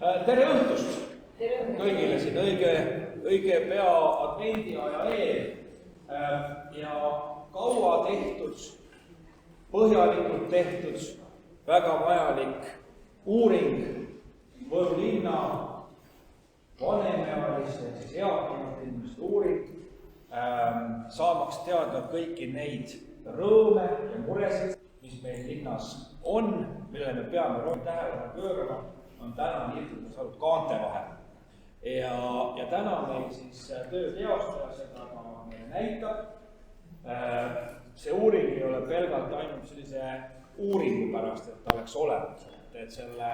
Tere õhtust kõigile siin õige pea advendiaja eel ja kaua tehtud, põhjalikult tehtud, väga vajalik uuring Võru linna vanemaealiste, siis eakamate inimeste uuring, saamaks teada kõiki neid rõõme ja muresid, mis meil linnas on, mille me peame rohkem tähelepanu pöörama, on täna nii saanud kaante vahel. Ja täna meil siis töö teostaja seda ka meile näitab. See uuring ei ole pelgalt ainult sellise uuringu pärast, et ta oleks olemas. Et selle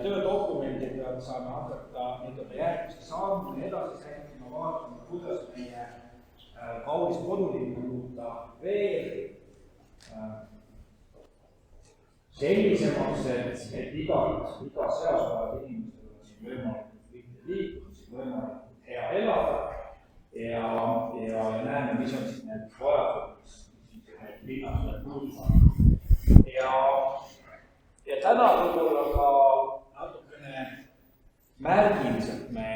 töödokumendi pealt saame hakata järgmise sammuni edasi säitima, vaatama, kuidas meie kaunist kodulinna muuta veel sellisemaks, et iga seas olevad inimesed on siin võimalikult lihtne liikuda, siin võimalikult hea elada ja näeme, mis on siis need vajadused, mis linnas veel puudus on. Ja täna võib-olla ka natukene märgiliselt me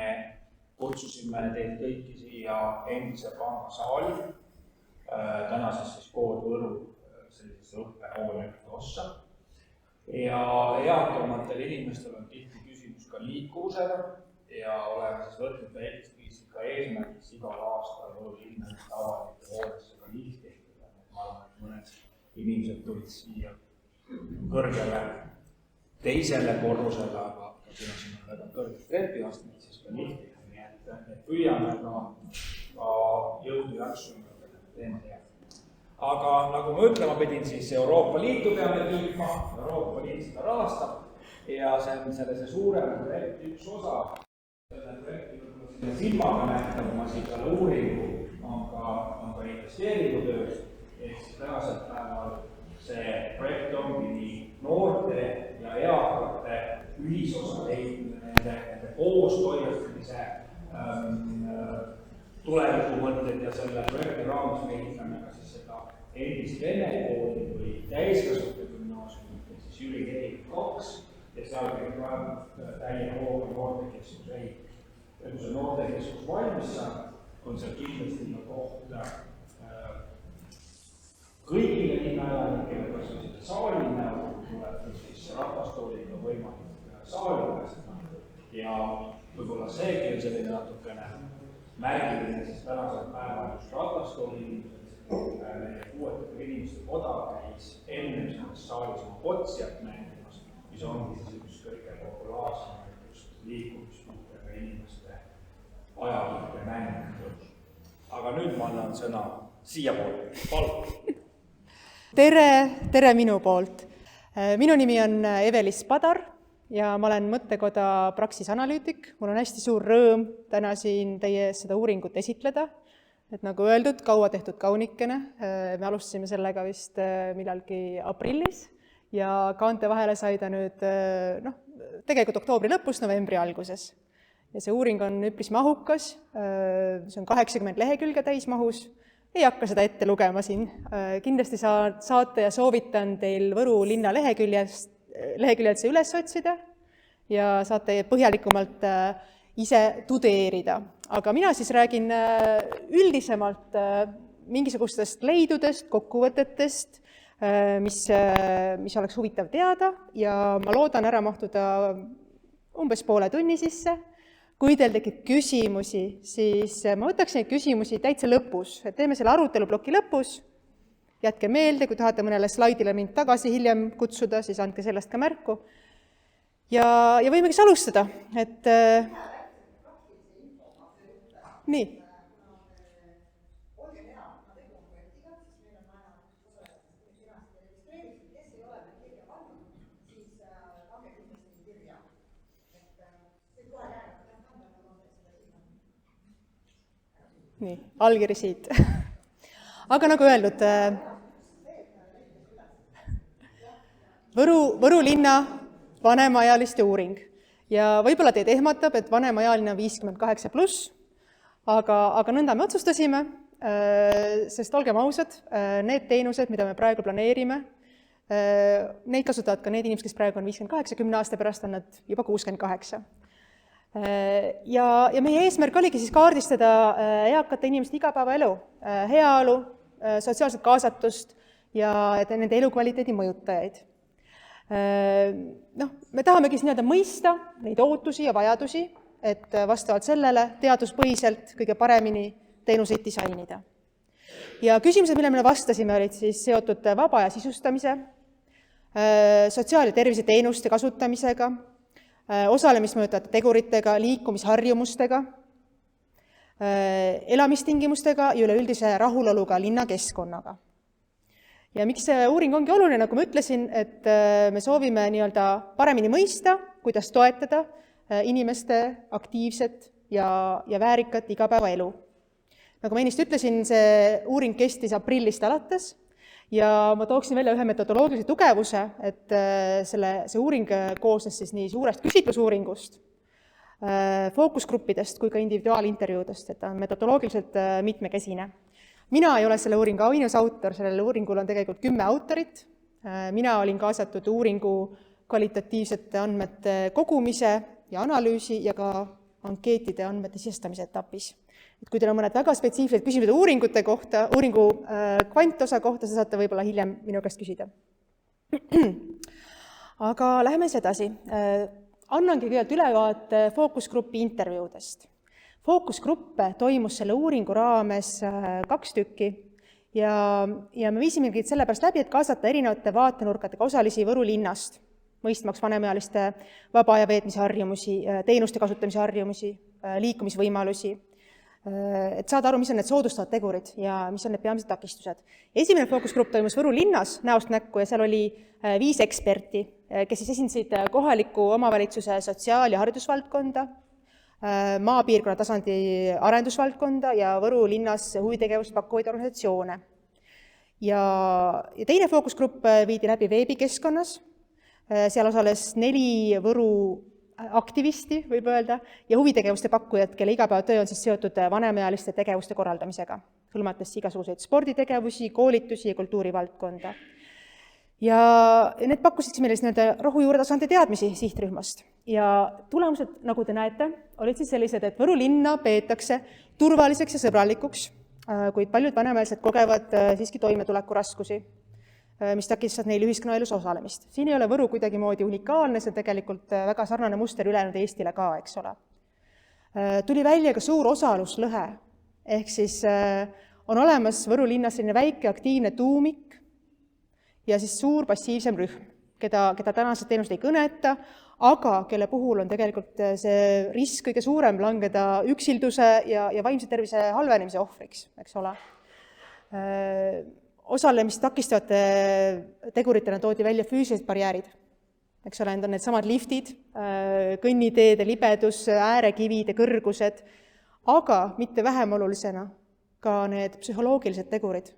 kutsusime teid kõiki siia endise panga saali, tänases siis kood Võru sellisesse õppehoonete ossa. Ja eakamatel inimestel on tihti küsimus ka liikuvusega ja oleme siis võtnud väikest ka eesmärgiks igal aastal Võru linnaliste avalike hoonesse ka lift ehitada. Ma arvan, et mõned inimesed tulid siia kõrgele teisele korrusele, aga siin on väga kõrged trepiastmed, siis ka lifti. Nii et püüame ka jõudu jaksu teema teha. Aga nagu ma ütlema pidin, siis Euroopa Liitu peame püüdma, Euroopa Liit seda rahastab ja see on sellise suurema projekti üks osa. Selle projekti silmaga nähtavama selle uuringu on ka investeeringutöös, ehk siis tänasel päeval see projekt ongi nii noorte ja eakate ühisosa leidmine, nende koostoimetamise tuleviku mõtted ja selle projekti raames me ehitame ka siis seda endist Vene kooli või täiskasvanute gümnaasiumit, ehk siis Jüri Kerik 2 ja seal käib praegu täie hooga noortekeskus ehit. Ja kui see noortekeskus valmis saab, on seal kindlasti koht kõigile linnaelanikele, kas on seda saali näol, tuleb siis rahvastooliga võimalik saali pääseda. Ja võib-olla seegi on selline natukene märgiline, siis tänasel päeval just ratastooli inimesed, meie puuetega inimeste koda käis enne selles saalis oma Potsjat mängimas, mis ongi siis üks kõige populaarsemaid just liikumispuudega inimeste ajalike mängud. Aga nüüd ma annan sõna siiapoole. Palun! Tere minu poolt. Minu nimi on Evelis Padar ja ma olen mõttekoda Praxis analüütik. Mul on hästi suur rõõm täna siin teie ees seda uuringut esitleda. Et nagu öeldud, kaua tehtud kaunikene. Me alustasime sellega vist millalgi aprillis ja kaante vahele sai ta nüüd tegelikult oktoobri lõpus, novembri alguses. Ja see uuring on üpris mahukas, see on 80 lehekülge täismahus. Ei hakka seda ette lugema siin. Kindlasti saate ja soovitan teil Võru linna leheküljelt see üles otsida ja saate põhjalikumalt ise tudeerida. Aga mina siis räägin üldisemalt mingisugustest leidudest, kokkuvõtetest, mis oleks huvitav teada ja ma loodan ära mahtuda umbes poole tunni sisse. Kui teil tekib küsimusi, siis ma võtaks neid küsimusi täitsa lõpus. Et teeme selle arutelubloki lõpus. Jätke meelde, kui tahate mõnele slaidile mind tagasi hiljem kutsuda, siis andke sellest ka märku. Ja võimegi alustada. Et, nii. Nii, allkiri siit. Aga nagu öeldud, Võru linna vanemaealiste uuring. Ja võib-olla teid ehmatab, et vanemaealine on 58+, aga nõnda me otsustasime, sest olgem ausad, need teenused, mida me praegu planeerime, Neid kasutavad ka need inimesed, kes praegu on 58, 10 aasta pärast on nad juba 68. Ja meie eesmärk oligi siis kaardistada eakate inimeste igapäevaelu, heaolu, sotsiaalset kaasatust ja nende elukvaliteedi mõjutajaid. Me tahamegi nii-öelda mõista neid ootusi ja vajadusi, et vastavalt sellele teaduspõhiselt kõige paremini teenuseid disainida. Ja küsimused, mille me vastasime, olid siis seotud vaba aja sisustamise, sotsiaal- ja terviseteenuste kasutamisega, osalemist mõjutavate teguritega, liikumisharjumustega, elamistingimustega ja üleüldise rahuloluga linnakeskkonnaga. Ja miks see uuring ongi oluline, nagu ma ütlesin, et me soovime nii-öelda paremini mõista, kuidas toetada inimeste aktiivset ja väärikat igapäevaelu. Nagu ma ennist ütlesin, see uuring kestis aprillist alates ja ma tooksin välja ühe metodoloogilise tugevuse, et see uuring koosnes siis nii suurest küsitlusuuringust, fookusgruppidest kui ka individuaalintervjuudest, et ta on metodoloogiliselt mitmekesine. Mina ei ole selle uuringu ainus autor, sellel uuringul on tegelikult 10 autorit. Mina olin kaasatud uuringu kvalitatiivsete andmete kogumise ja analüüsi ja ka ankeetide andmete sisestamise etapis. Et kui teil on mõned väga spetsiifilised küsimused uuringute kohta, uuringu kvantosa kohta, sa saate võib-olla hiljem minu käest küsida. Aga läheme edasi. Annangi kõigepealt ülevaate fookusgrupi intervjuudest. Fookusgruppe toimus selle uuringu raames 2 tükki ja me viisimegi sellepärast läbi, et kaasata erinevate vaatenurkadega osalisi Võru linnast, mõistmaks vanemaealiste vaba aja veetmise harjumusi, teenuste kasutamise harjumusi, liikumisvõimalusi, et saada aru, mis on need soodustavad tegurid ja mis on need peamised takistused. Esimene fookusgrupp toimus Võru linnas näost näkku ja seal oli 5 eksperti, kes siis esindasid kohaliku omavalitsuse sotsiaal- ja haridusvaldkonda, maapiirkonna tasandi arendusvaldkonda ja Võru linnas huvitegevust pakkuvaid organisatsioone. Ja teine fookusgrupp viidi läbi veebikeskkonnas, seal osales 4 Võru aktivisti, võib öelda, ja huvitegevuste pakkujad, kelle igapäevatöö on siis seotud vanemaealiste tegevuste korraldamisega, hõlmates igasuguseid sporditegevusi, koolitusi ja kultuurivaldkonda. Ja need pakkusid meile rohujuuretasandi teadmisi sihtrühmast. Ja tulemused, nagu te näete, olid siis sellised, et Võru linna peetakse turvaliseks ja sõbralikuks, kuid paljud vanemaealised kogevad siiski toimetulekuraskusi, mis takistavad neil ühiskonnaelus osalemist. Siin ei ole Võru kuidagimoodi unikaalne, see tegelikult väga sarnane muster ülejäänud Eestile ka, eks ole. Tuli välja ka suur osaluslõhe, ehk siis on olemas Võru linnas selline väike aktiivne tuumik ja siis suur passiivsem rühm, keda tänased teenused ei kõneta, aga kelle puhul on tegelikult see risk kõige suurem langeda üksilduse ja vaimse tervise halvenemise ohvriks, eks ole. Osalemist takistavate teguritena toodi välja füüsilised barjäärid. Eks ole, need on need samad liftid, kõnniteede libedus, äärekivide kõrgused, aga mitte vähem olulisena ka need psühholoogilised tegurid.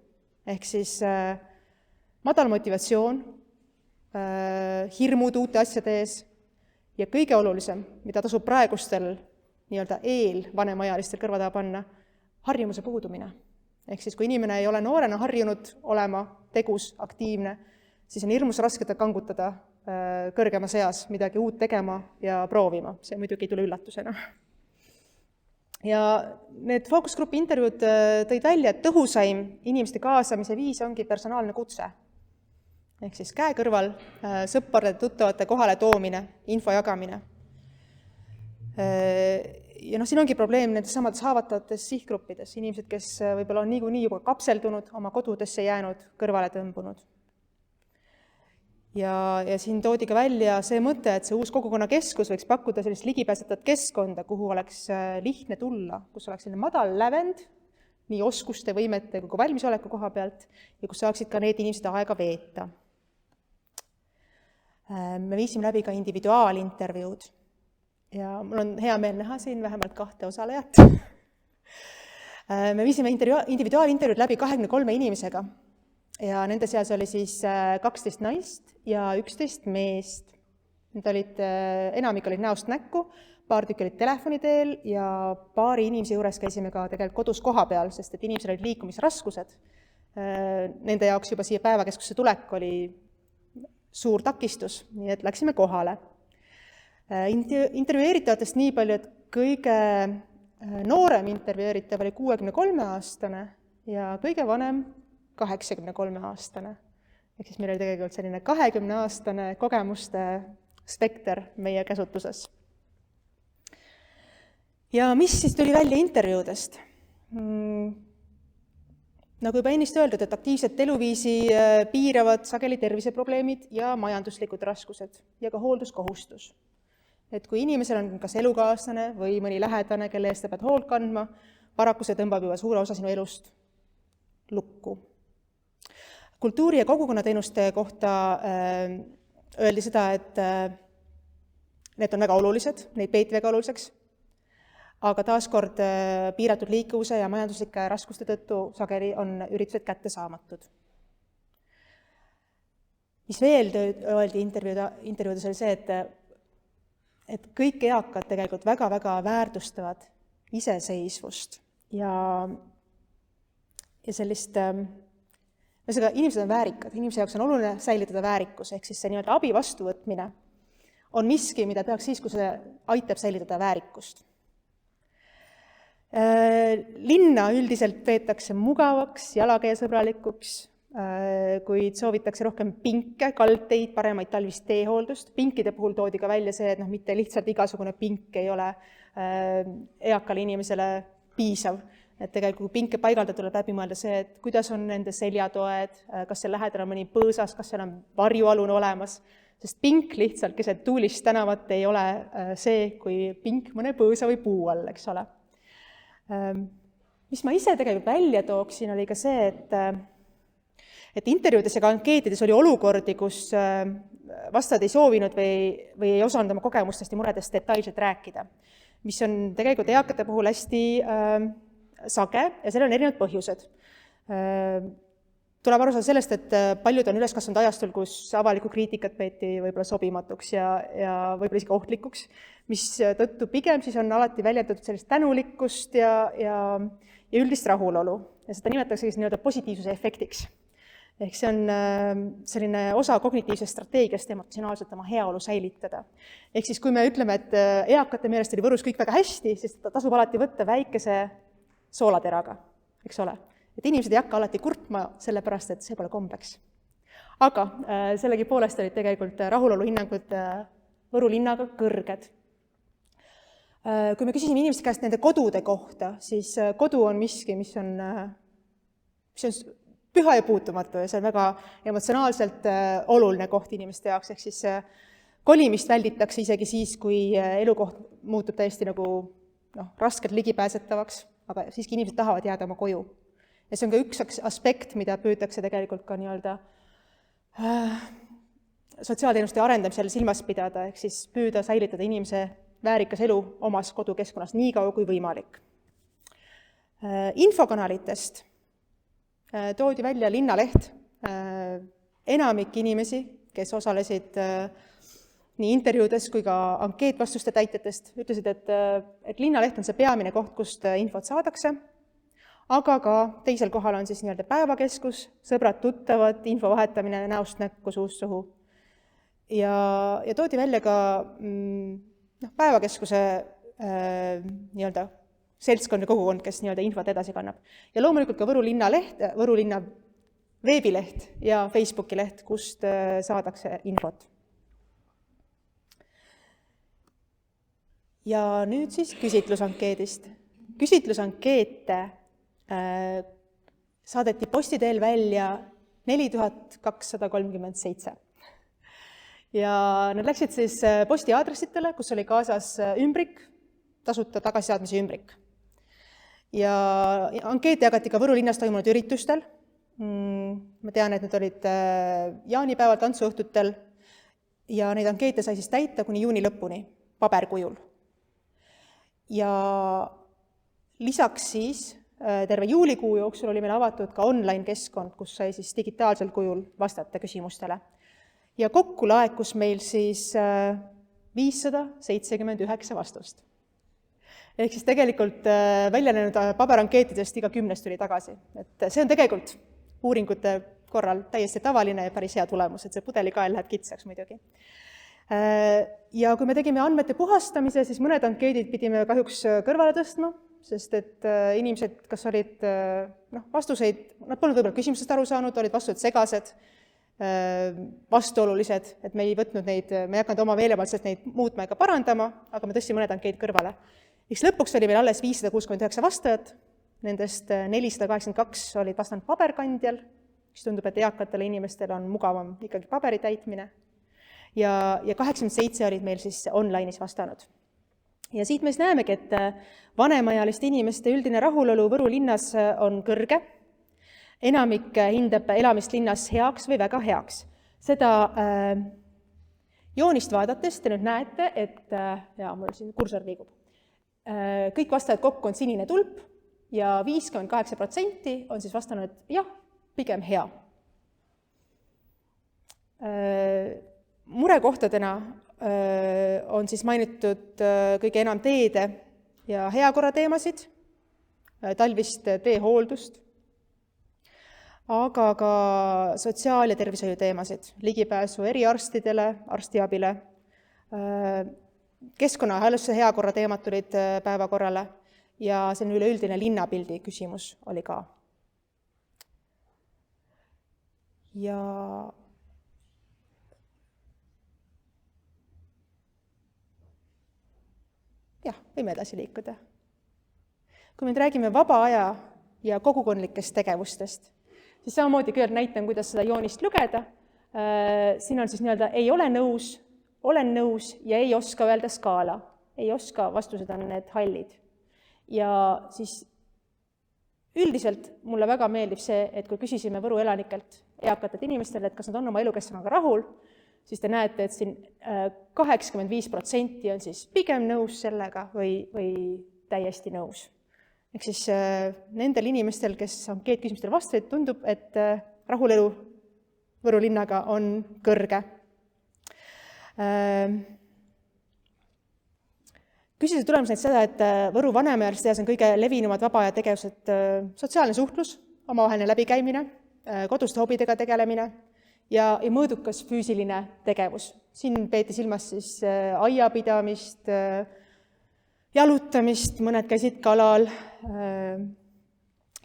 Ehk siis madal motivatsioon, hirmud uute asjade ees ja kõige olulisem, mida tasub praegustel nii-öelda vanemaajalistel kõrva taha panna, harjumuse puudumine. Ehk siis, kui inimene ei ole noorena harjunud olema tegus, aktiivne, siis on hirmus raske ta kangutada kõrgemas eas midagi uut tegema ja proovima. See muidugi ei tule üllatusena. Ja need fookusgrupi intervjuud tõid välja, et tõhusaim inimeste kaasamise viis ongi personaalne kutse. Ehk siis käe kõrval sõprade tuttavate kohale toomine, info jagamine. Ja siin ongi probleem nendes samades haavatavates sihtgruppides, inimesed, kes võib-olla on niikuinii juba kapseldunud, oma kodudesse jäänud, kõrvale tõmbunud. Ja siin toodi ka välja see mõte, et see uus kogukonnakeskus võiks pakkuda sellist ligipääsetavat keskkonda, kuhu oleks lihtne tulla, kus oleks selline madal lävend, nii oskuste, võimete kui valmisoleku koha pealt ja kus saaksid ka need inimesed aega veeta. Me viisime läbi ka individuaalintervjuud. Ja mul on hea meel näha siin vähemalt 2 osalejat. Me viisime individuaalintervjuud läbi 23 inimesega ja nende seas oli siis 12 naist ja 11 meest. Need olid, enamik olid näost näkku, paar tükki olid telefoni teel ja paari inimese juures käisime ka tegelikult kodus koha peal, sest et inimesel olid liikumisraskused. Nende jaoks juba siia päevakeskusse tulek oli suur takistus, nii et läksime kohale. Intervjueeritavatest nii palju, et kõige noorem intervjueeritav oli 63-aastane ja kõige vanem 83-aastane. Ehk siis meil oli tegelikult selline 20-aastane kogemuste spekter meie käsutuses. Ja mis siis tuli välja intervjuudest? Nagu juba ennist öeldud, et aktiivset eluviisi piiravad sageli terviseprobleemid ja majanduslikud raskused ja ka hoolduskohustus. Et kui inimesel on kas elukaaslane või mõni lähedane, kelle eest ta pead hoolt kandma, paraku see tõmbab juba suure osa sinu elust lukku. Kultuuri- ja kogukonnateenuste kohta öeldi seda, et need on väga olulised, neid peeti väga oluliseks, aga taaskord piiratud liikuvuse ja majanduslike raskuste tõttu sageli on üritused kättesaamatud. Mis veel öeldi intervjuudes oli see, et kõik eakad tegelikult väga-väga väärtustavad iseseisvust ja sellist, inimesed on väärikad, inimese jaoks on oluline säilitada väärikus, ehk siis see nii-öelda abi vastuvõtmine on miski, mida tehakse siis, kui see aitab säilitada väärikust. Linna üldiselt peetakse mugavaks, jalakäijasõbralikuks, kuid soovitakse rohkem pinke, kaldteid, paremaid talvist teehooldust. Pinkide puhul toodi ka välja see, et mitte lihtsalt igasugune pink ei ole eakale inimesele piisav. Et tegelikult kui pinke paigaldada, tuleb läbi mõelda see, et kuidas on nende seljatoed, kas seal lähedal on mõni põõsas, kas seal on varjualune olemas, sest pink lihtsalt keset tuulist tänavat ei ole see, kui pink mõne põõsa või puu all, eks ole. Mis ma ise tegelikult välja tooksin, oli ka see, et intervjuudes ja ka ankeetides oli olukordi, kus vastajad ei soovinud või ei osanud oma kogemustest ja muredest detailselt rääkida, mis on tegelikult eakate puhul hästi sage ja sellel on erinevad põhjused. Tuleb aru saada sellest, et paljud on üles kasvanud ajastul, kus avalikku kriitikat peeti võib-olla sobimatuks ja võib-olla isegi ohtlikuks, mis tõttu pigem siis on alati väljendatud sellist tänulikkust ja üldist rahulolu. Ja seda nimetatakse nii-öelda positiivsuse efektiks. Ehk see on selline osa kognitiivsest strateegiast emotsionaalselt oma heaolu säilitada. Ehk siis kui me ütleme, et eakate meelest oli Võrus kõik väga hästi, siis tasub alati võtta väikese soolateraga, eks ole. Et inimesed ei hakka alati kurtma sellepärast, et see pole kombeks. Aga sellegi poolest olid tegelikult rahulolu hinnangud Võru linnaga kõrged. Kui me küsisime inimeste käest nende kodude kohta, siis kodu on miski, mis on püha ja puutumatu ja see on väga emotsionaalselt oluline koht inimeste jaoks, ehk siis kolimist välditakse isegi siis, kui elukoht muutub täiesti nagu raskelt ligipääsetavaks, aga siiski inimesed tahavad jääda oma koju. Ja see on ka üks aspekt, mida püütakse tegelikult ka nii-öelda sotsiaalteenuste arendamisel silmas pidada, ehk siis püüda säilitada inimese väärikas elu omas kodukeskkonnas nii kaua kui võimalik. Infokanalitest toodi välja Linnaleht. Enamik inimesi, kes osalesid nii intervjuudes kui ka ankeetvastuste täitjatest, ütlesid, et Linnaleht on see peamine koht, kust infot saadakse, aga ka teisel kohal on siis nii-öelda päevakeskus, sõbrad, tuttavad, info vahetamine näost näkku, suust suhu. Ja toodi välja ka päevakeskuse nii-öelda seltskond ja kogukond, kes nii-öelda infot edasi kannab. Ja loomulikult ka Võru linna leht, Võru linna veebileht ja Facebooki leht, kust saadakse infot. Ja nüüd siis küsitlusankeedist. Küsitlusankeete saadeti posti teel välja 4237. Ja nad läksid siis posti aadressitele, kus oli kaasas ümbrik, tasuta tagasisaadmise ümbrik. Ja ankeete jagati ka Võru linnas toimunud üritustel. Ma tean, et need olid jaanipäeval tantsuõhtutel ja neid ankeete sai siis täita kuni juuni lõpuni paberkujul. Ja lisaks siis terve juulikuu jooksul oli meil avatud ka online-keskkond, kus sai siis digitaalsel kujul vastata küsimustele. Ja kokku laekus meil siis 579 vastust. Ehk siis tegelikult välja näinud paberankeetidest iga 10 tuli tagasi. Et see on tegelikult uuringute korral täiesti tavaline ja päris hea tulemus, et see pudelikael läheb kitsaks muidugi. Ja kui me tegime andmete puhastamise, siis mõned ankeedid pidime kahjuks kõrvale tõstma, sest et inimesed, kas olid vastuseid, nad polnud võib-olla küsimusest aru saanud, olid vastused segased, vastuolulised, et me ei võtnud neid, me ei hakanud oma meelevaldselt neid muutma ega parandama, aga me tõstsime mõned ankeed kõrvale. Eks lõpuks oli meil alles 569 vastajat, nendest 482 olid vastanud paberkandjal, mis tundub, et eakatele inimestele on mugavam ikkagi paberi täitmine, ja 87 olid meil siis online'is vastanud. Ja siit me siis näemegi, et vanemaealiste inimeste üldine rahulolu Võru linnas on kõrge, enamik hindab elamist linnas heaks või väga heaks. Seda joonist vaadates te nüüd näete, et mul siin kursor liigub. Kõik vastajad kokku on sinine tulp ja 58% on siis vastanud, et jah, pigem hea. Murekohtadena on siis mainitud kõige enam teede ja heakorrateemasid, talvist teehooldust, aga ka sotsiaal- ja tervishoiuteemasid, ligipääsu eriarstidele, arstiabile, keskkonnahalduse heakorra teemad tulid päevakorrale ja selline üleüldine linnapildi küsimus oli ka. Jah, võime edasi liikuda. Kui me räägime vaba aja ja kogukondlikest tegevustest, siis samamoodi kõigepealt näitan, kuidas seda joonist lugeda. Siin on siis nii-öelda ei ole nõus, olen nõus ja ei oska öelda skaala. Ei oska, vastused on need hallid. Ja siis üldiselt mulle väga meeldib see, et kui küsisime Võru elanikelt, eakatelt inimestele, et kas nad on oma elukeskkonnaga rahul, siis te näete, et siin 85% on siis pigem nõus sellega või täiesti nõus. Ehk siis nendel inimestel, kes ankeetküsimustele vastasid, tundub, et rahulelu Võru linnaga on kõrge. Küsise tulemus näitab seda, et Võru vanemaealiste seas on kõige levinumad vaba aja tegevused sotsiaalne suhtlus, omavaheline läbikäimine, koduste hobidega tegelemine ja mõõdukas füüsiline tegevus. Siin peeti silmas siis aiapidamist, jalutamist, mõned käisid kalal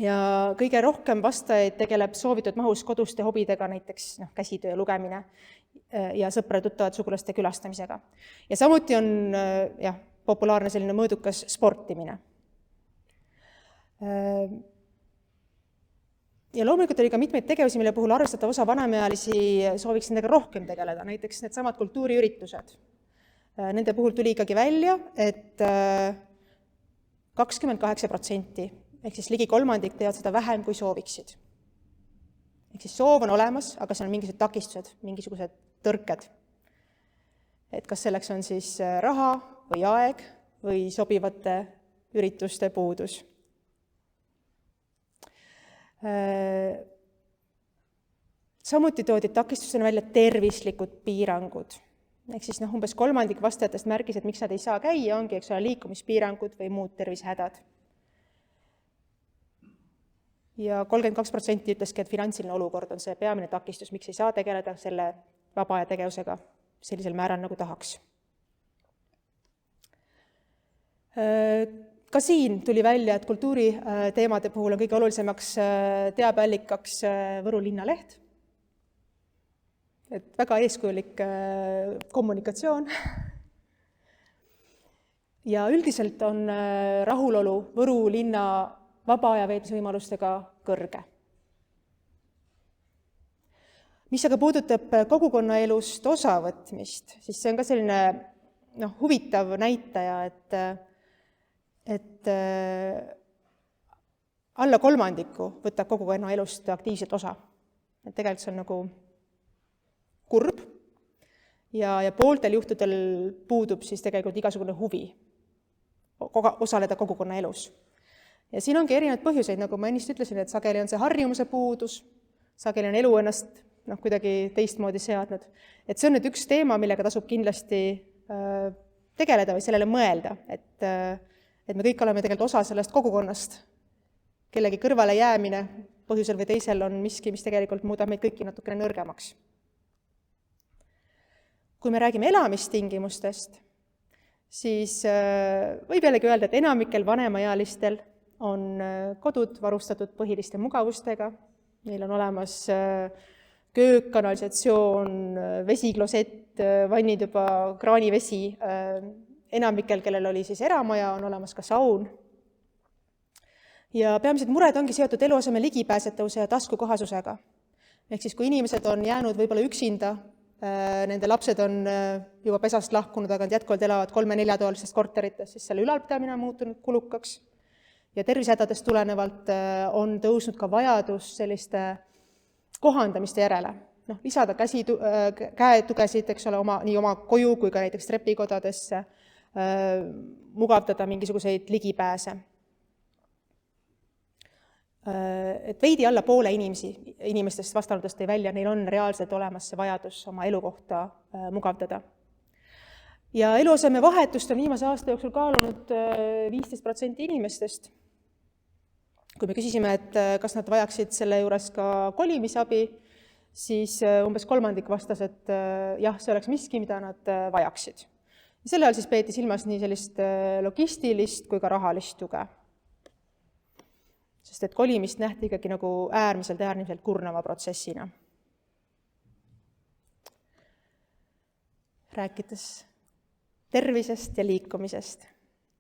ja kõige rohkem vastajaid tegeleb soovitud mahus koduste hobidega, näiteks käsitöö lugemine ja sõprade-tuttavad sugulaste külastamisega. Ja samuti on populaarne selline mõõdukas sportimine. Ja loomulikult oli ka mitmeid tegevusi, mille puhul arvestatav osa vanemaealisi sooviks nendega rohkem tegeleda, näiteks needsamad kultuuriüritused. Nende puhul tuli ikkagi välja, et 28%, ehk siis ligi kolmandik teevad seda vähem, kui sooviksid. Ehk siis soov on olemas, aga seal on mingisugused takistused, mingisugused tõrked. Et kas selleks on siis raha või aeg või sobivate ürituste puudus. Samuti toodi takistusena välja tervislikud piirangud. Ehk siis umbes kolmandik vastajatest märgis, et miks nad ei saa käia, ongi liikumispiirangud või muud tervisehädad. Ja 32% ütleski, et finantsiline olukord on see peamine takistus, miks ei saa tegeleda selle vaba aja tegevusega sellisel määral, nagu tahaks. Ka siin tuli välja, et kultuuriteemade puhul on kõige olulisemaks teabeallikaks Võru linnaleht. Et väga eeskujulik kommunikatsioon. Ja üldiselt on rahulolu Võru linna vaba aja veetmise võimalustega kõrge. Mis aga puudutab kogukonnaelust osavõtmist, siis see on ka selline huvitav näitaja, et alla kolmandiku võtab kogukonnaelust aktiivselt osa. Et tegelikult see on nagu kurb ja pooltel juhtudel puudub siis tegelikult igasugune huvi osaleda kogukonnaelus. Ja siin ongi erinevaid põhjuseid, nagu ma ennist ütlesin, et sageli on see harjumuse puudus, sageli on elu ennast kuidagi teistmoodi seadnud. Et see on nüüd üks teema, millega tasub kindlasti tegeleda või sellele mõelda, et me kõik oleme tegelikult osa sellest kogukonnast. Kellegi kõrvale jäämine põhjusel või teisel on miski, mis tegelikult muudab meid kõiki natukene nõrgemaks. Kui me räägime elamistingimustest, siis võib jällegi öelda, et enamikel vanemaealistel on kodud varustatud põhiliste mugavustega, neil on olemas köök, kanalisatsioon, vesiklosett, vannituba, kraanivesi, enamikel, kellel oli siis eramaja, on olemas ka saun. Ja peamised mured ongi seotud eluaseme ligipääsetavuse ja taskukohasusega. Ehk siis, kui inimesed on jäänud võib-olla üksinda, nende lapsed on juba pesast lahkunud, aga nad jätkuvalt elavad 3-4-toalistes korterites, siis selle ülalpidamine on muutunud kulukaks. Ja tervisehädadest tulenevalt on tõusnud ka vajadus selliste kohandamiste järele. Lisada käetugesid, eks ole, nii oma koju kui ka näiteks trepikodadesse, mugavdada mingisuguseid ligipääse. Et veidi alla poole inimestest vastanutest tõi välja, neil on reaalselt olemas see vajadus oma elukohta mugavdada. Ja eluaseme vahetust on viimase aasta jooksul kaalunud 15% inimestest. Kui me küsisime, et kas nad vajaksid selle juures ka kolimisabi, siis umbes kolmandik vastas, et jah, see oleks miski, mida nad vajaksid. Ja selle all siis peeti silmas nii sellist logistilist kui ka rahalist tuge. Sest et kolimist nähti ikkagi nagu äärmiselt kurnava protsessina. Rääkides tervisest ja liikumisest,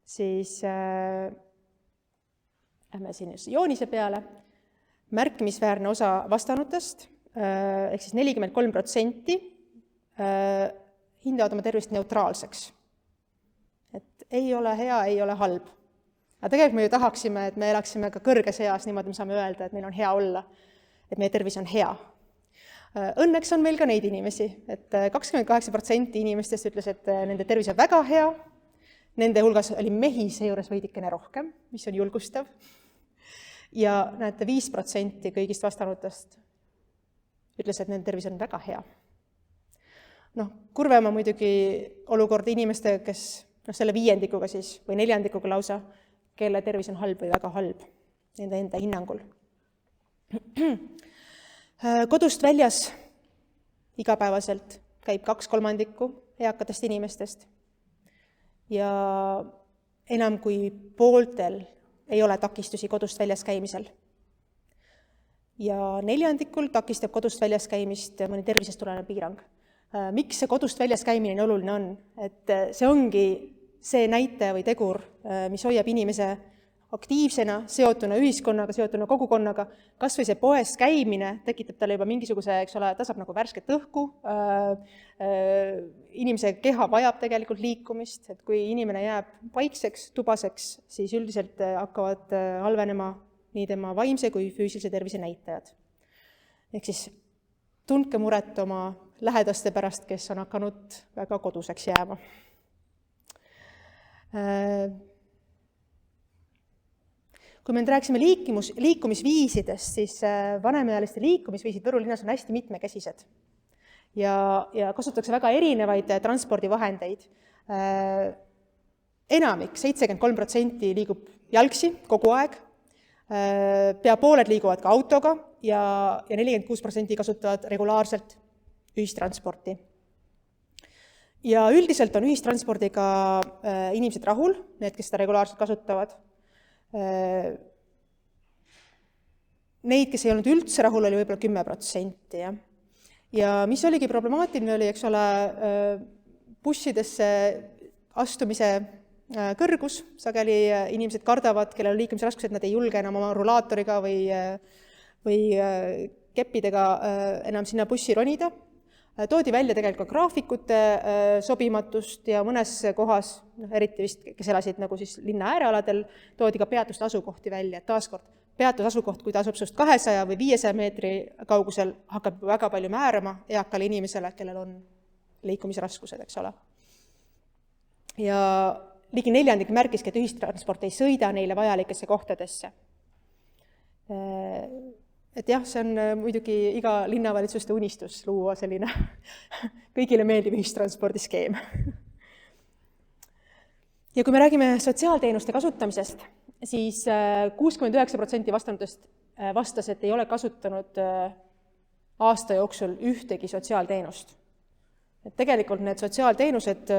siis lähme siin joonise peale. Märkimisväärne osa vastanutest, ehk siis 43%, hindavad oma tervist neutraalseks. Et ei ole hea, ei ole halb. Aga tegelikult me ju tahaksime, et me elaksime ka kõrges eas, niimoodi me saame öelda, et meil on hea olla, et meie tervis on hea. Õnneks on meil ka neid inimesi, et 28% inimestest ütles, et nende tervis on väga hea, nende hulgas oli mehi seejuures veidikene rohkem, mis on julgustav, ja näete, 5% kõigist vastanutest ütles, et nende tervis on väga hea. Kurvema muidugi olukord inimeste, kes selle viiendikuga siis, või neljandikuga lausa, kelle tervis on halb või väga halb, nende enda hinnangul. Kodust väljas igapäevaselt käib 2/3 eakatest inimestest ja enam kui pooltel ei ole takistusi kodust väljas käimisel. Ja neljandikul takistab kodust väljas käimist mõni tervisest tulenev piirang. Miks see kodust väljas käimine oluline on? Et see ongi see näitaja või tegur, mis hoiab inimese aktiivsena, seotuna ühiskonnaga, seotuna kogukonnaga, kas või see poest käimine tekitab talle juba mingisuguse, eks ole, ta saab nagu värsket õhku, inimese keha vajab tegelikult liikumist, et kui inimene jääb paikseks, tubaseks, siis üldiselt hakkavad halvenema nii tema vaimse kui füüsilise tervise näitajad. Ehk siis tundke muret oma lähedaste pärast, kes on hakanud väga koduseks jääma. Kui me nüüd rääksime liikumisviisidest, siis vanemealiste liikumisviisid Võru linnas on hästi mitmekesised ja kasutatakse väga erinevaid transpordivahendeid. Enamik, 73% liigub jalgsi kogu aeg, pea pooled liiguvad ka autoga ja 46% kasutavad regulaarselt ühistransporti. Ja üldiselt on ühistranspordiga inimesed rahul, need, kes seda regulaarselt kasutavad. Neid, kes ei olnud üldse rahul, oli võib-olla 10%. Ja mis oligi problemaatiline, oli, eks ole, bussidesse astumise kõrgus. Sageli inimesed kardavad, kellel on liikumisraskused, nad ei julge enam oma rulaatoriga või keppidega enam sinna bussi ronida. Toodi välja tegelikult graafikute sobimatust ja mõnes kohas, eriti vist, kes elasid nagu siis linna äärealadel, toodi ka peatuste asukohti välja. Taaskord, peatusasukoht, kui ta asub sust 200 või 500 meetri kaugusel, hakkab väga palju määrama eakale inimesele, kellel on liikumisraskused, eks ole. Ja ligi neljandik märkiski, et ühistransport ei sõida neile vajalikesse kohtadesse. Et jah, see on muidugi iga linnavalitsuste unistus luua selline kõigile meeldiv ühistranspordiskeem. Ja kui me räägime sotsiaalteenuste kasutamisest, siis 69% vastanutest vastas, et ei ole kasutanud aasta jooksul ühtegi sotsiaalteenust. Et tegelikult need sotsiaalteenused,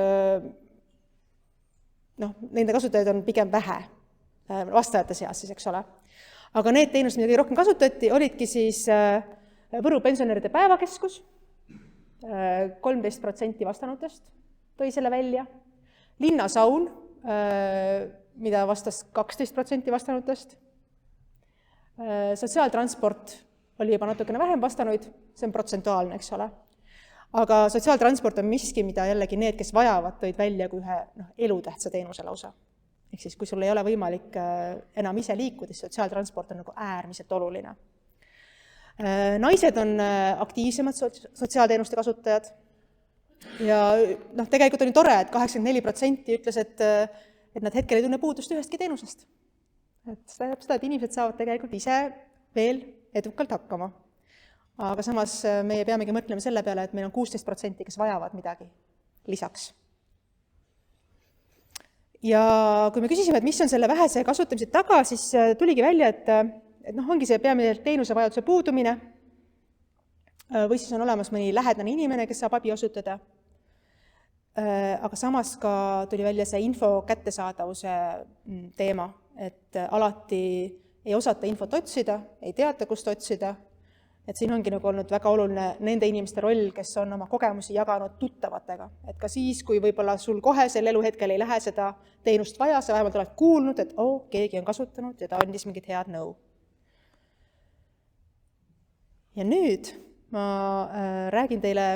nende kasutajaid on pigem vähe vastajate seas siis, eks ole. Aga need teenused, mida kõige rohkem kasutati, olidki siis Võru pensionäride päevakeskus, 13% vastanutest tõi selle välja, linnasaun, mida vastas 12% vastanutest, sotsiaaltransport oli juba natukene vähem vastanuid, see on protsentuaalne, eks ole. Aga sotsiaaltransport on miski, mida jällegi need, kes vajavad, tõid välja kui ühe elutähtsa teenuse lausa. Ehk siis, kui sul ei ole võimalik enam ise liikuda, siis sotsiaaltransport on nagu äärmiselt oluline. Naised on aktiivsemad sotsiaalteenuste kasutajad ja tegelikult on tore, et 84% ütles, et nad hetkel ei tunne puudust ühestki teenusest. Et see tähendab seda, et inimesed saavad tegelikult ise veel edukalt hakkama. Aga samas meie peamegi mõtlema selle peale, et meil on 16%, kes vajavad midagi lisaks. Ja kui me küsisime, et mis on selle vähese kasutamise taga, siis tuligi välja, et ongi see peamine teenuse vajaduse puudumine või siis on olemas mõni lähedane inimene, kes saab abi osutada. Aga samas ka tuli välja see info kättesaadavuse teema, et alati ei osata infot otsida, ei teata, kust otsida. Et siin ongi nagu olnud väga oluline nende inimeste roll, kes on oma kogemusi jaganud tuttavatega. Et ka siis, kui võib-olla sul kohe sel eluhetkel ei lähe seda teenust vaja, sa vähemalt oled kuulnud, et keegi on kasutanud ja ta andis mingit head nõu. Ja nüüd ma räägin teile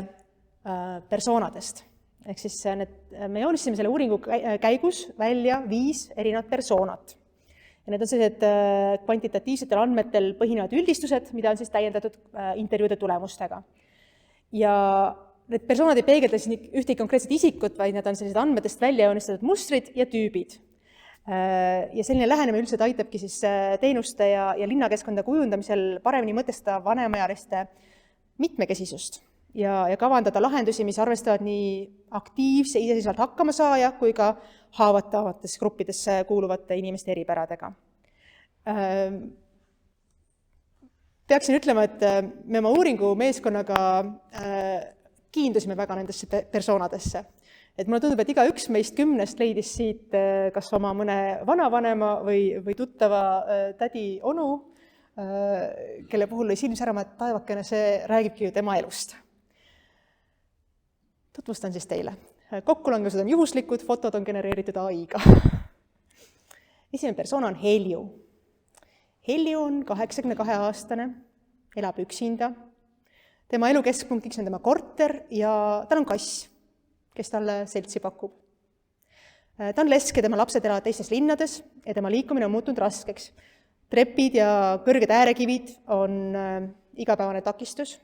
persoonadest. Ehk siis me joonistasime selle uuringu käigus välja 5 erinevat persoonat. Ja need on sellised kvantitatiivsetel andmetel põhinevad üldistused, mida on siis täiendatud intervjuude tulemustega. Ja need persoonad ei peegelda siis ühtegi konkreetset isikut, vaid need on sellised andmetest välja joonistatud mustrid ja tüübid. Ja selline lähenemine üldiselt aitabki siis teenuste ja linnakeskkonda kujundamisel paremini mõtestada vanemaealiste mitmekesisust ja kavandada lahendusi, mis arvestavad nii aktiivse iseseisvalt hakkama saaja kui ka haavatavates gruppidesse kuuluvate inimeste eripäradega. Peaksin ütlema, et me oma uuringu meeskonnaga kiindusime väga nendesse persoonadesse. Et mulle tundub, et igaüks meist 10 leidis siit kas oma mõne vanavanema või tuttava tädi onu, kelle puhul lõi silm särama, et taevakene see räägibki ju tema elust. Tutvustan siis teile. Kokkulangused on juhuslikud, fotod on genereeritud AI-ga. Esimene persoon on Helju. Helju on 82-aastane, elab üksinda. Tema elu keskpunktiks on tema korter ja tal on kass, kes talle seltsi pakub. Ta on leske, tema lapsed elavad teistes linnades ja tema liikumine on muutunud raskeks. Trepid ja kõrged äärekivid on igapäevane takistus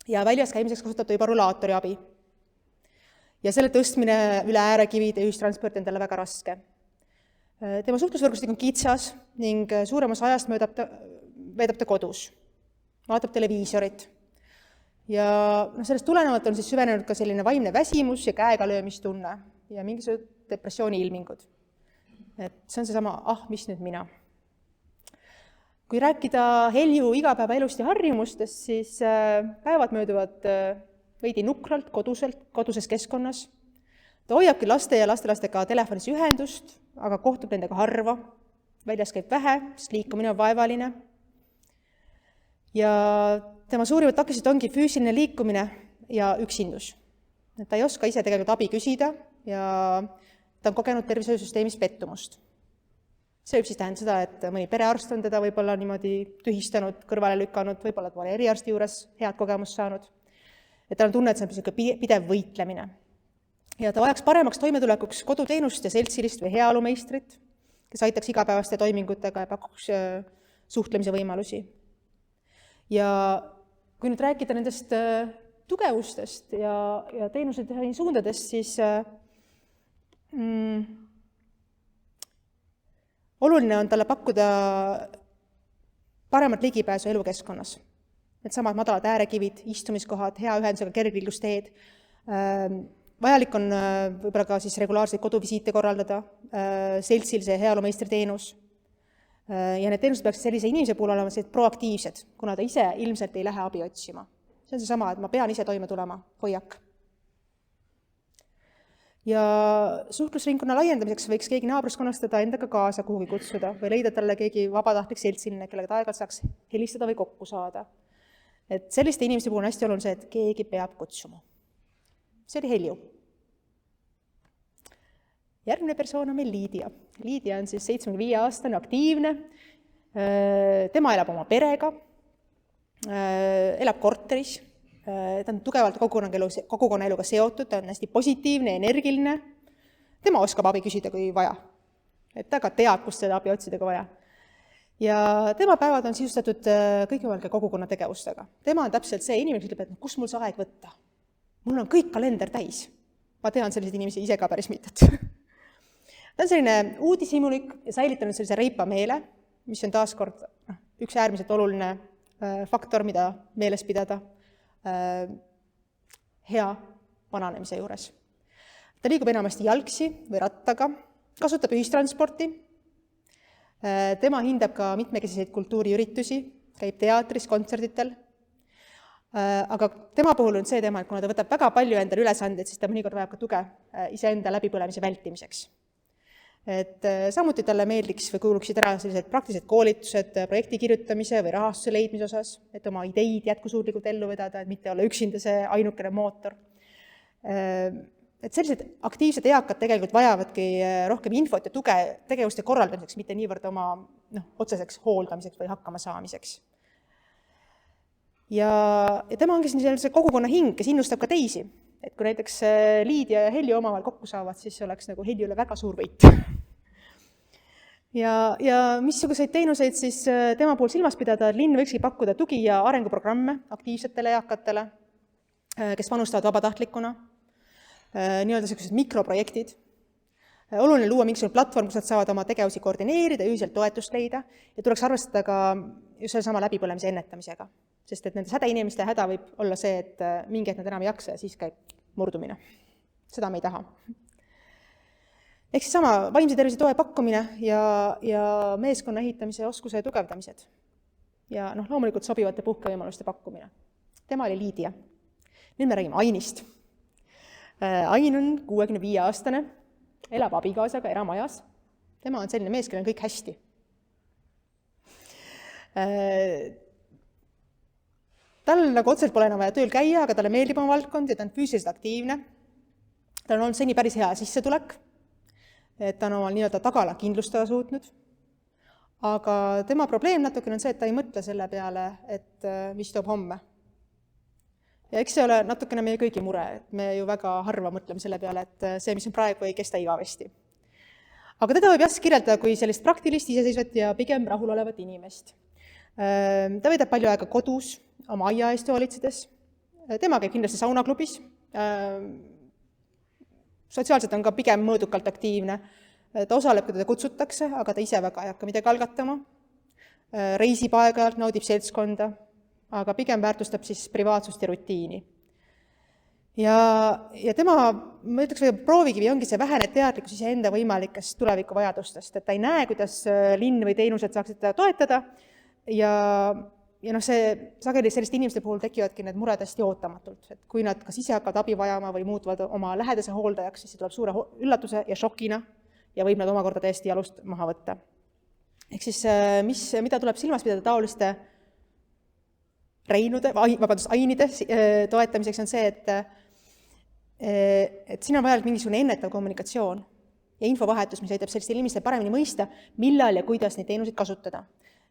ja väljas käimiseks kasutab ta juba rulaatori abi. Ja selle tõstmine üle äärekivid ja ühistransport on talle väga raske. Tema suhtlusvõrgustik on kitsas ning suuremas ajast veedab ta kodus. Vaatab televiisorit. Ja sellest tulenevalt on siis süvenenud ka selline vaimne väsimus ja käega löömistunne ja mingisugused depressiooni ilmingud. Et see on seesama, mis nüüd mina. Kui rääkida Helju igapäevaelust ja harjumustest, siis päevad mööduvad veidi nukralt, koduses keskkonnas. Ta hoiabki laste ja lastelastega telefonis ühendust, aga kohtub nendega harva. Väljas käib vähe, sest liikumine on vaevaline. Ja tema suurivad takistused ongi füüsiline liikumine ja üksindus. Ta ei oska ise tegelikult abi küsida ja ta on kogenud tervishoiusüsteemis pettumust. See võib siis tähendada seda, et mõni perearst on teda võib-olla niimoodi tühistanud, kõrvale lükanud, võib-olla ta pole eriarsti juures head kogemust saanud. Et tal on tunne, et see on pidev võitlemine. Ja ta vajaks paremaks toimetulekuks koduteenust ja seltsilist või heaolumeistrit, kes aitaks igapäevaste toimingutega ja pakuks suhtlemise võimalusi. Ja kui nüüd rääkida nendest tugevustest ja teenuse suundadest, siis oluline on talle pakkuda paremat ligipääsu elukeskkonnas. Need samad madalad äärekivid, istumiskohad, hea ühendusega kergliiklusteed, Vajalik on võib-olla ka siis regulaarseid koduvisiite korraldada, seltsil see heaolumeistriteenus. Ja need teenused peaks sellise inimese puhul olema proaktiivsed, kuna ta ise ilmselt ei lähe abi otsima. See on seesama, et ma pean ise toime tulema, hoiak. Ja suhtlusringkonna laiendamiseks võiks keegi naabruskonnast teda endaga kaasa kuhugi kutsuda või leida talle keegi vabatahtlik seltsiline, kellega ta aeg-ajalt saaks helistada või kokku saada. Et selliste inimeste puhul on hästi oluline see, et keegi peab kutsuma. See oli Helju. Järgmine persoon on meil Liidia. Liidia on siis 75-aastane, aktiivne. Tema elab oma perega, elab korteris. Ta on tugevalt kogukonnaeluga seotud, ta on hästi positiivne, energiline. Tema oskab abi küsida, kui vaja. Et ta ka teab, kust seda abi otsida, kui vaja. Ja tema päevad on sisustatud kõigepealt kogukonna tegevustega. Tema on täpselt see inimene, kes ütleb, et kus mul see aeg võtta? Mul on kõik kalender täis. Ma tean selliseid inimesi ise ka päris mitut. Ta on selline uudishimulik ja säilitanud sellise reipa meele, mis on taaskord üks äärmiselt oluline faktor, mida meeles pidada hea vananemise juures. Ta liigub enamasti jalgsi või rattaga, kasutab ühistransporti. Tema hindab ka mitmekesiseid kultuuriüritusi, käib teatris, kontserditel. Aga tema puhul on see teema, et kuna ta võtab väga palju endale ülesandeid, siis ta mõnikord vajab ka tuge iseenda läbipõlemise vältimiseks. Et samuti talle meeldiks või kuuluksid ära sellised praktilised koolitused projekti kirjutamise või rahastuse leidmise osas, et oma ideid jätkusuutlikult ellu vedada, et mitte olla üksinda see ainukene mootor. Et sellised aktiivsed eakad tegelikult vajavadki rohkem infot ja tuge tegevuste korraldamiseks, mitte niivõrd oma otseseks hooldamiseks või hakkama saamiseks. Ja tema ongi sellise kogukonna hing, kes innustab ka teisi. Et kui näiteks Liidia ja Helju omavahel kokku saavad, siis oleks nagu Heljule väga suur võit. Ja missuguseid teenuseid siis tema puhul silmas pidada, linn võikski pakkuda tugi- ja arenguprogramme aktiivsetele eakatele, kes panustavad vabatahtlikuna, nii-öelda sellised mikroprojektid. Oluline luua mingisugune platvorm, kus nad saavad oma tegevusi koordineerida, ühiselt toetust leida ja tuleks arvestada ka just sellesama läbipõlemise ennetamisega. Sest et nende hädainimeste häda võib olla see, et mingi hetk nad enam ei jaksa ja siis käib murdumine. Seda me ei taha. Ehk siis sama vaimse tervise toe pakkumine ja meeskonna ehitamise oskuse tugevdamised. Ja loomulikult sobivate puhkevõimaluste pakkumine. Tema oli Liidia. Nüüd me räägime Ainist. Ain on 65-aastane, elab abikaasaga eramajas. Tema on selline mees, kellel on kõik hästi. Tal nagu otseselt pole enam vaja tööl käia, aga talle meeldib oma valdkond ja ta on füüsiliselt aktiivne. Tal on olnud seni päris hea sissetulek, et ta on omal nii-öelda tagala kindlustada suutnud. Aga tema probleem natukene on see, et ta ei mõtle selle peale, et mis toob homme. Ja eks see ole natukene meie kõigi mure, et me ju väga harva mõtleme selle peale, et see, mis on praegu, ei kesta igavesti. Aga teda võib kirjeldada kui sellist praktilist, iseseisvat ja pigem rahulolevat inimest. Ta veedab palju aega kodus, oma aia eest hoolitsedes. Tema käib kindlasti saunaklubis. Sotsiaalselt on ka pigem mõõdukalt aktiivne. Ta osaleb, kui teda kutsutakse, aga ta ise väga ei hakka midagi algatama. Reisib aeg-ajalt, naudib seltskonda, aga pigem väärtustab siis privaatsust ja rutiini. Ja tema, ma ütleks, proovikivi ongi see vähene teadlikkus iseenda võimalikest tulevikuvajadustest, et ta ei näe, kuidas linn või teenused saaksid teda toetada ja see sageli selliste inimeste puhul tekivadki need mured hästi ootamatult, et kui nad kas ise hakkavad abi vajama või muutuvad oma lähedase hooldajaks, siis see tuleb suure üllatuse ja šokina ja võib nad omakorda täiesti jalust maha võtta. Ehk siis, mida tuleb silmas pidada taoliste ainide toetamiseks on see, et siin on vajalik mingisugune ennetav kommunikatsioon ja infovahetus, mis aitab sellistel inimestel paremini mõista, millal ja kuidas neid teenuseid kasutada.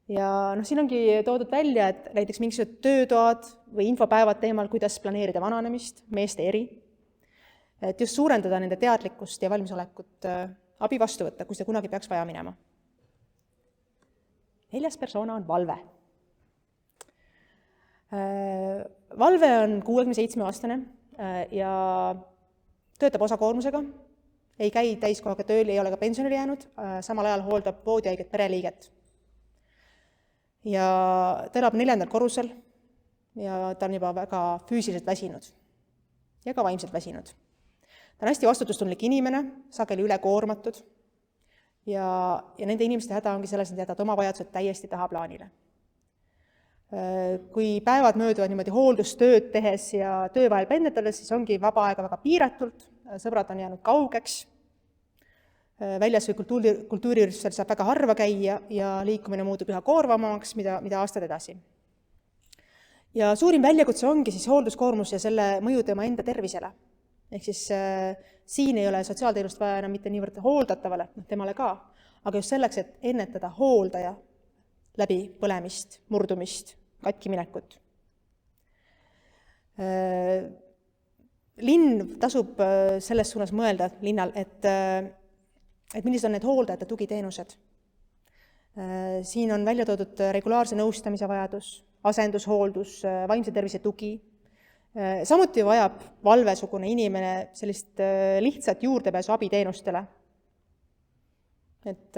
Ja siin ongi toodud välja, et näiteks mingisugused töötoad või infopäevad teemal, kuidas planeerida vananemist, meeste eri, et just suurendada nende teadlikkust ja valmisolekut abi vastu võtta, kui seda kunagi peaks vaja minema. 4. persona on Valve. Valve on 67-aastane ja töötab osakoormusega, ei käi täiskohaga tööl, ei ole ka pensionile jäänud, samal ajal hooldab voodihaiget pereliiget. Ja ta elab 4. korrusel ja ta on juba väga füüsiliselt väsinud ja ka vaimselt väsinud. Ta on hästi vastutustundlik inimene, sageli ülekoormatud ja nende inimeste häda ongi selles, et jätavad oma vajadused täiesti tahaplaanile. Kui päevad mööduvad niimoodi hooldustööd tehes ja töö vahel pendetades, siis ongi vaba aega väga piiratult, sõbrad on jäänud kaugeks, väljas või kultuuriüritusel saab väga harva käia ja liikumine muutub üha koormamaks, mida aastad edasi. Ja suurim väljakutse ongi siis hoolduskoormus ja selle mõju tema enda tervisele. Ehk siis siin ei ole sotsiaalteenust vaja enam mitte niivõrd hooldatavale, temale ka, aga just selleks, et ennetada hooldaja läbi põlemist, murdumist, katkiminekut. Linn tasub selles suunas mõelda linnal, et millised on need hooldajate tugiteenused. Siin on välja toodud regulaarse nõustamise vajadus, asendushooldus, vaimse tervise tugi. Samuti vajab valvesugune inimene sellist lihtsat juurdepääsu abiteenustele. Et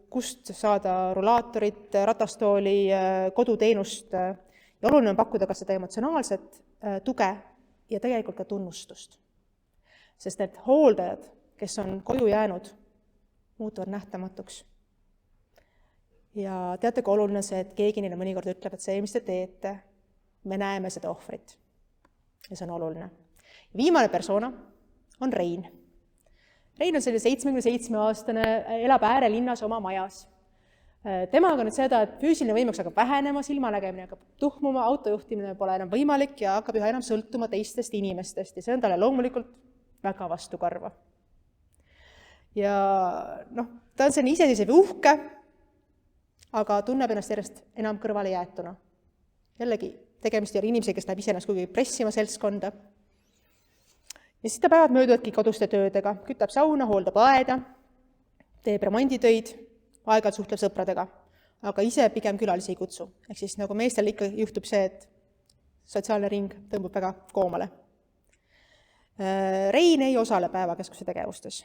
kust saada rulaatorit, ratastooli, koduteenust ja oluline on pakkuda ka seda emotsionaalset tuge ja tegelikult ka tunnustust. Sest need hooldajad, kes on koju jäänud, muutuvad nähtamatuks. Ja teate, kui oluline see, et keegi neile mõnikord ütleb, et see, mis te teete, me näeme seda ohvrit. Ja see on oluline. Viimane persona on Rein. Rein on selline 77-aastane, elab äärelinnas oma majas. Temaga on seda, et füüsiline võimekus hakkab vähenema, silmanägemine hakkab tuhmuma, autojuhtimine pole enam võimalik ja hakkab üha enam sõltuma teistest inimestest ja see on talle loomulikult väga vastukarva. Ja ta on selline iseseisev uhke, aga tunneb ennast järjest enam kõrvale jäetuna. Jällegi, tegemist ei ole inimesi, kes läheb ise ennast kuigi pressima seltskonda. Ja siis ta päevad mööduvadki koduste töödega, kütab sauna, hooldab aeda, teeb remonditöid, aeg-ajalt suhtleb sõpradega, aga ise pigem külalisi ei kutsu. Ehk siis nagu meestel ikka juhtub see, et sotsiaalne ring tõmbub väga koomale. Rein ei osale päevakeskuse tegevustes.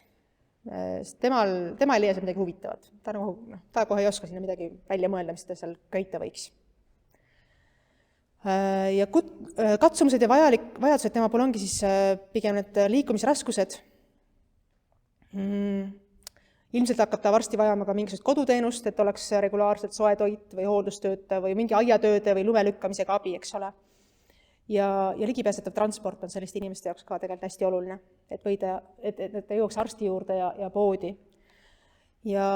Tema ei leia seal midagi huvitavat. Ta kohe ei oska sinna midagi välja mõelda, mis ta seal köita võiks. Ja katsumused ja vajadused tema pool ongi siis pigem need liikumisraskused. Ilmselt hakkab ta varsti vajama ka mingisugust koduteenust, et oleks regulaarselt soe toit või hooldustööta või mingi aiatööde või lumelükkamisega abi, eks ole. Ja ligipääsetav transport on selliste inimeste jaoks ka tegelikult hästi oluline, et ta jõuaks arsti juurde ja poodi. Ja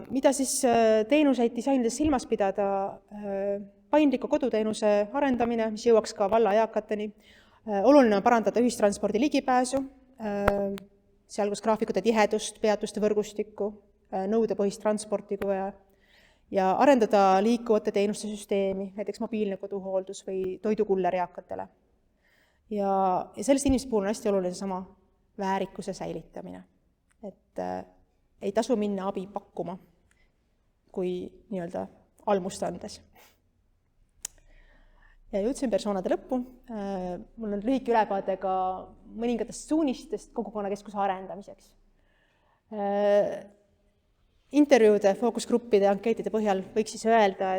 mida siis teenuseid disainides silmas pidada? Paindliku koduteenuse arendamine, mis jõuaks ka valla eakateni. Oluline on parandada ühistranspordi ligipääsu, sealgus graafikute tihedust, peatuste võrgustikku, nõudepõhist transporti ja arendada liikuvate teenuste süsteemi, näiteks mobiilne koduhooldus või toidukuller eakatele. Ja selliste inimeste puhul on hästi oluline sama väärikuse säilitamine, et ei tasu minna abi pakkuma, kui nii-öelda almust andes. Ja jõudsin persoonade lõppu. Mul on lühike ülevaade ka mõningatest suunistest kogukonnakeskuse arendamiseks. Intervjuude, fookusgruppide, ankeetide põhjal võiks siis öelda,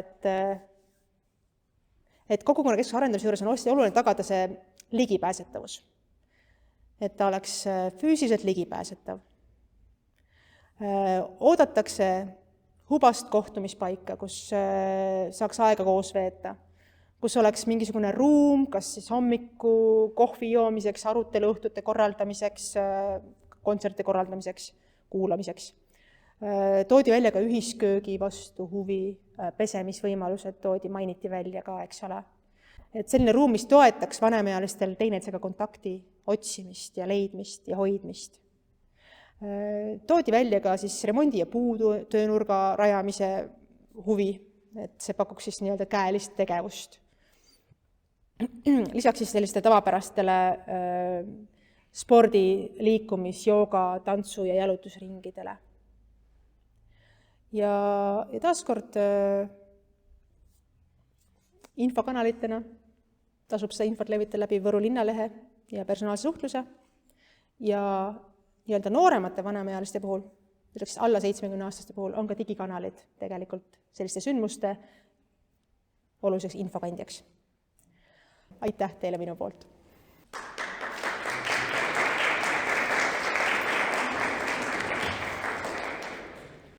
et kogukonnakeskuse arendamise juures on hästi oluline tagada see ligipääsetavus. Et ta oleks füüsiliselt ligipääsetav. Oodatakse hubast kohtumispaika, kus saaks aega koos veeta, kus oleks mingisugune ruum, kas siis hommiku kohvi joomiseks, aruteluõhtute korraldamiseks, kontserte korraldamiseks, kuulamiseks. Toodi välja ka ühisköögi vastu huvi, pesemisvõimalused mainiti välja ka, eks ole. Et selline ruum, mis toetaks vanemaealistel teineteisega kontakti otsimist ja leidmist ja hoidmist. Toodi välja ka siis remondi ja puudu töönurga rajamise huvi, et see pakuks siis nii-öelda käelist tegevust. Lisaks siis selliste tavapärastele spordi, liikumis, jooga, tantsu ja jalutusringidele. Ja taaskord infokanalitena tasub seda infot levitada läbi Võru linnalehe ja personaalse suhtluse ja nii-öelda nooremate vanemaealiste puhul, ütleks alla 70-aastaste puhul, on ka digikanalid tegelikult selliste sündmuste oluliseks infokandjaks. Aitäh teile minu poolt!